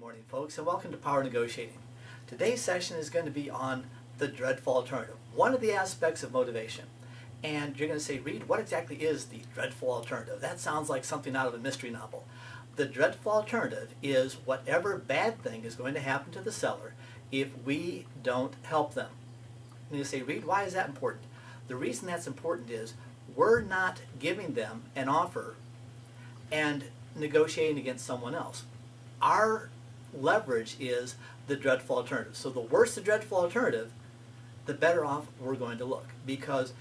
morning, folks, and welcome to Power Negotiating. Today's session is going to be on the dreadful alternative, one of the aspects of motivation. And you're going to say, Reed, what exactly is the dreadful alternative? That sounds like something out of a mystery novel. The dreadful alternative is whatever bad thing is going to happen to the seller if we don't help them. And you say, Reed, why is that important? The reason that's important is we're not giving them an offer and negotiating against someone else. Our leverage is the dreadful alternative. So the worse the dreadful alternative, the better off we're going to look, because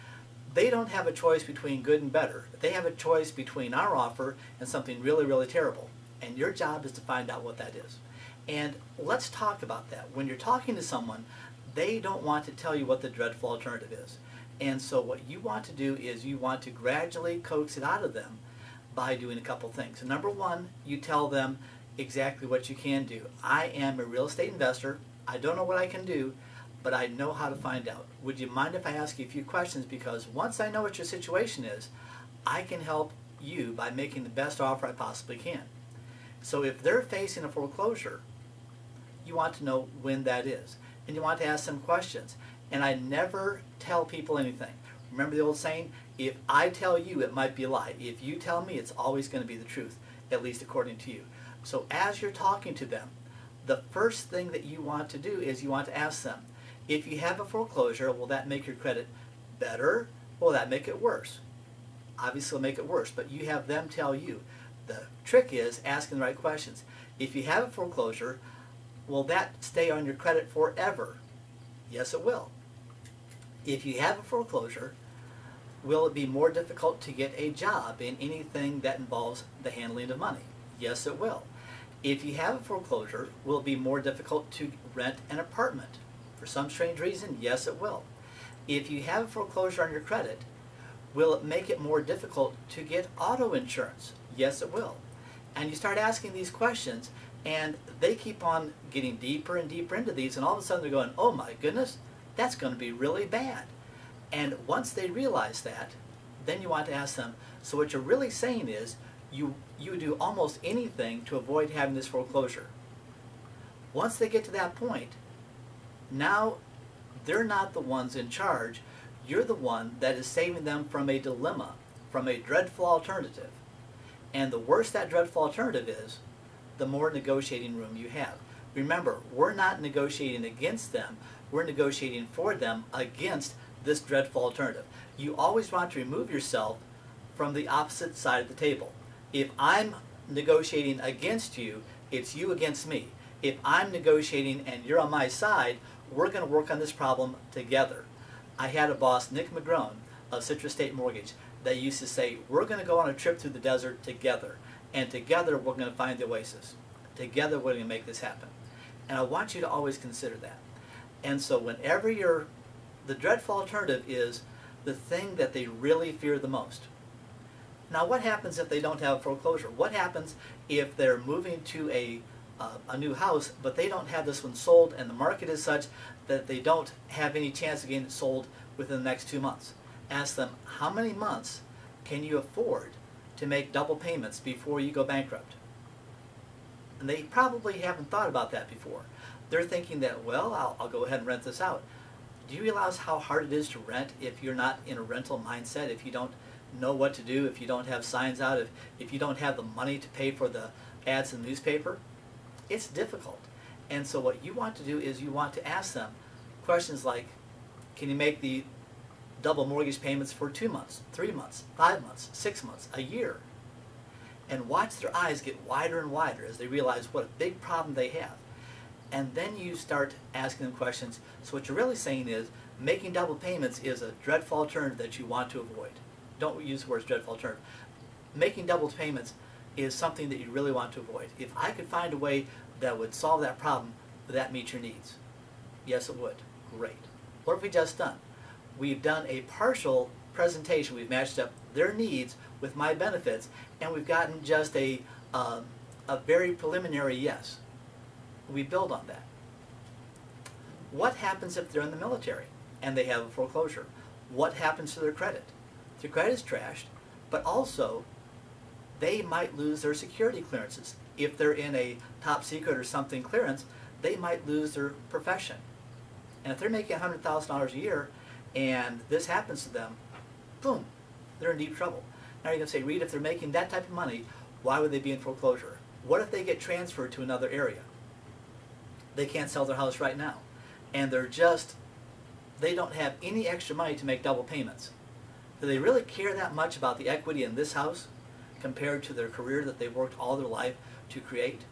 they don't have a choice between good and better. They have a choice between our offer and something really, really terrible. And your job is to find out what that is. And let's talk about that. When you're talking to someone, they don't want to tell you what the dreadful alternative is. And so what you want to do is you want to gradually coax it out of them by doing a couple things. So number one, you tell them exactly what you can do. I am a real estate investor. I don't know what I can do, but I know how to find out. Would you mind if I ask you a few questions? Because once I know what your situation is, I can help you by making the best offer I possibly can. So if they're facing a foreclosure, you want to know when that is. And you want to ask them questions. And I never tell people anything. Remember the old saying, if I tell you, it might be a lie. If you tell me, it's always going to be the truth, at least according to you. So as you're talking to them, the first thing that you want to do is you want to ask them, if you have a foreclosure, will that make your credit better, or will that make it worse? Obviously it'll make it worse, but you have them tell you. The trick is asking the right questions. If you have a foreclosure, will that stay on your credit forever? Yes, it will. If you have a foreclosure, will it be more difficult to get a job in anything that involves the handling of money? Yes, it will. If you have a foreclosure, will it be more difficult to rent an apartment? For some strange reason, yes, it will. If you have a foreclosure on your credit, will it make it more difficult to get auto insurance? Yes, it will. And you start asking these questions, and they keep on getting deeper and deeper into these, and all of a sudden they're going, oh my goodness, that's going to be really bad. And once they realize that, then you want to ask them, so what you're really saying is, you do almost anything to avoid having this foreclosure. Once they get to that point, now they're not the ones in charge. You're the one that is saving them from a dilemma, from a dreadful alternative. And the worse that dreadful alternative is, the more negotiating room you have. Remember, we're not negotiating against them, we're negotiating for them against this dreadful alternative. You always want to remove yourself from the opposite side of the table. If I'm negotiating against you, it's you against me. If I'm negotiating and you're on my side, we're going to work on this problem together. I had a boss, Nick McGrone of Citrus State Mortgage, that used to say, we're going to go on a trip through the desert together, and together we're going to find the oasis. Together we're going to make this happen. And I want you to always consider that. And so whenever the dreadful alternative is the thing that they really fear the most. Now what happens if they don't have a foreclosure? What happens if they're moving to a new house, but they don't have this one sold, and the market is such that they don't have any chance of getting it sold within the next 2 months? Ask them, how many months can you afford to make double payments before you go bankrupt? And they probably haven't thought about that before. They're thinking that, well, I'll go ahead and rent this out. Do you realize how hard it is to rent if you're not in a rental mindset, if you don't know what to do, if you don't have signs out, if you don't have the money to pay for the ads in the newspaper? It's difficult. And so what you want to do is you want to ask them questions like, can you make the double mortgage payments for 2 months, 3 months, 5 months, 6 months, a year? And watch their eyes get wider and wider as they realize what a big problem they have. And then you start asking them questions. So what you're really saying is, making double payments is a dreadful alternative that you want to avoid. Don't use the words dreadful alternative. Making double payments is something that you really want to avoid. If I could find a way that would solve that problem, would that meet your needs? Yes, it would. Great. What have we just done? We've done a partial presentation. We've matched up their needs with my benefits, and we've gotten just a very preliminary yes. We build on that. What happens if they're in the military and they have a foreclosure? What happens to their credit? Their credit is trashed, but also they might lose their security clearances. if they're in a top secret or something clearance, they might lose their profession. And if they're making $100,000 a year and this happens to them, boom, they're in deep trouble. Now you're going to say, Reed, if they're making that type of money, why would they be in foreclosure? What if they get transferred to another area? They can't sell their house right now. And they don't have any extra money to make double payments. Do they really care that much about the equity in this house compared to their career that they've worked all their life to create?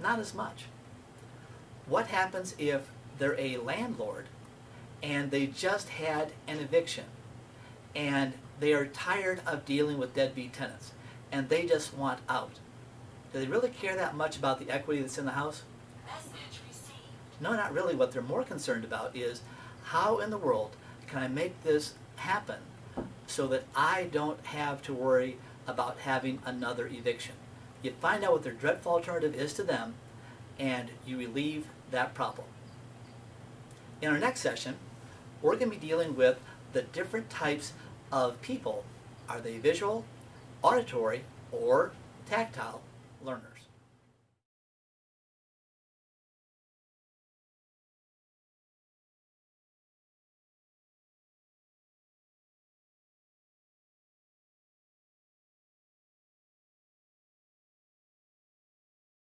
Not as much. What happens if they're a landlord and they just had an eviction and they are tired of dealing with deadbeat tenants and they just want out? Do they really care that much about the equity that's in the house? Message received. No, not really. What they're more concerned about is, how in the world can I make this happen so that I don't have to worry about having another eviction? You find out what their dreadful alternative is to them, and you relieve that problem. In our next session, we're going to be dealing with the different types of people. Are they visual, auditory, or tactile learners?